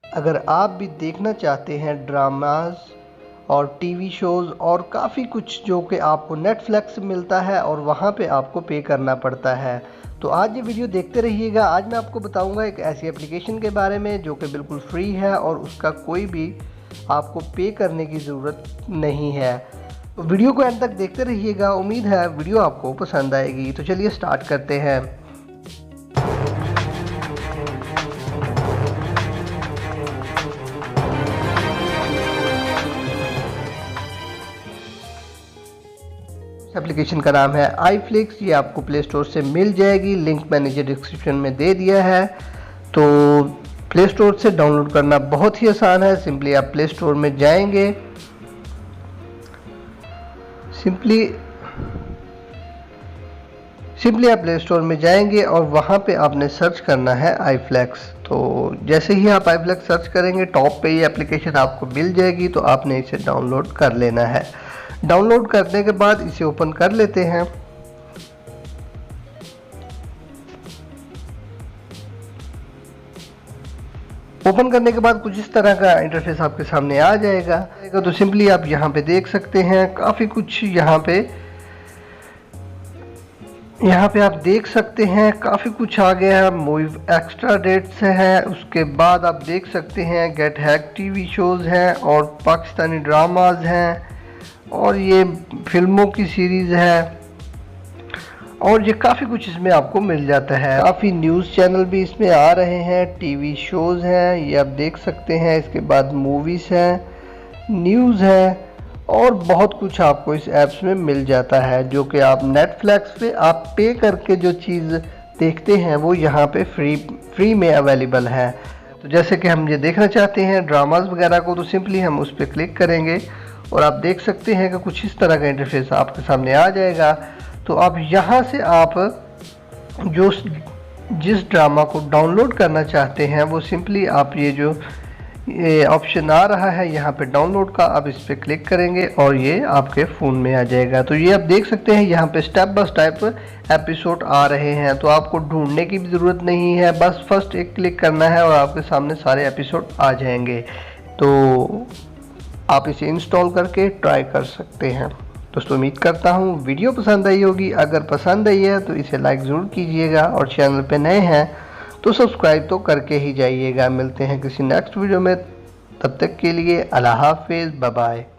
अगर आप भी देखना चाहते हैं ड्रामास और टीवी शोज़ और काफ़ी कुछ जो कि आपको नेटफ्लिक्स से मिलता है और वहाँ पे आपको पे करना पड़ता है, तो आज ये वीडियो देखते रहिएगा। आज मैं आपको बताऊंगा एक ऐसी एप्लीकेशन के बारे में जो कि बिल्कुल फ्री है और उसका कोई भी आपको पे करने की ज़रूरत नहीं है। तो वीडियो को एंड तक देखते रहिएगा। उम्मीद है वीडियो आपको पसंद आएगी। तो चलिए स्टार्ट करते हैं। एप्लीकेशन का नाम है आईफ्लिक्स। ये आपको प्ले स्टोर से मिल जाएगी, लिंक मैंने नीचे डिस्क्रिप्शन में दे दिया है। तो प्ले स्टोर से डाउनलोड करना बहुत ही आसान है। सिंपली आप प्ले स्टोर में जाएंगे, सिंपली आप प्ले स्टोर में जाएंगे और वहाँ पे आपने सर्च करना है आईफ्लिक्स। तो जैसे ही आप आईफ्लिक्स सर्च करेंगे, टॉप पे ये एप्लीकेशन आपको मिल जाएगी। तो आपने इसे डाउनलोड कर लेना है। डाउनलोड करने के बाद इसे ओपन कर लेते हैं। ओपन करने के बाद कुछ इस तरह का इंटरफेस आपके सामने आ जाएगा। तो सिंपली आप यहाँ पे देख सकते हैं काफ़ी कुछ यहाँ पे आप देख सकते हैं काफ़ी कुछ आ गया है। मूवी एक्स्ट्रा डेट्स हैं, उसके बाद आप देख सकते हैं गेट हैक टीवी शोज़ हैं और पाकिस्तानी ड्रामाज हैं और ये फिल्मों की सीरीज़ है और ये काफ़ी कुछ इसमें आपको मिल जाता है। काफ़ी न्यूज़ चैनल भी इसमें आ रहे हैं, टीवी शोज़ हैं, ये आप देख सकते हैं। इसके बाद मूवीज़ हैं, न्यूज़ है और बहुत कुछ आपको इस ऐप्स में मिल जाता है जो कि आप नेटफ्लिक्स पे आप पे करके जो चीज़ देखते हैं वो यहाँ पे फ्री में अवेलेबल है। तो जैसे कि हम ये देखना चाहते हैं ड्रामास वगैरह को, तो सिंपली हम उस पर क्लिक करेंगे और आप देख सकते हैं कि कुछ इस तरह का इंटरफेस आपके सामने आ जाएगा। तो अब यहाँ से आप जिस ड्रामा को डाउनलोड करना चाहते हैं वो सिंपली आप ये ऑप्शन आ रहा है यहाँ पे डाउनलोड का, आप इस पर क्लिक करेंगे और ये आपके फ़ोन में आ जाएगा। तो ये आप देख सकते हैं यहाँ पे स्टेप बाय स्टेप एपिसोड आ रहे हैं। तो आपको ढूंढने की भी ज़रूरत नहीं है, बस फर्स्ट एक क्लिक करना है और आपके सामने सारे एपिसोड आ जाएंगे। तो आप इसे इंस्टॉल करके ट्राई कर सकते हैं। दोस्तों उम्मीद करता हूँ वीडियो पसंद आई होगी। अगर पसंद आई है तो इसे लाइक ज़रूर कीजिएगा और चैनल पे नए हैं तो सब्सक्राइब तो करके ही जाइएगा। मिलते हैं किसी नेक्स्ट वीडियो में, तब तक के लिए अल्लाह हाफिज़, बाय बाय।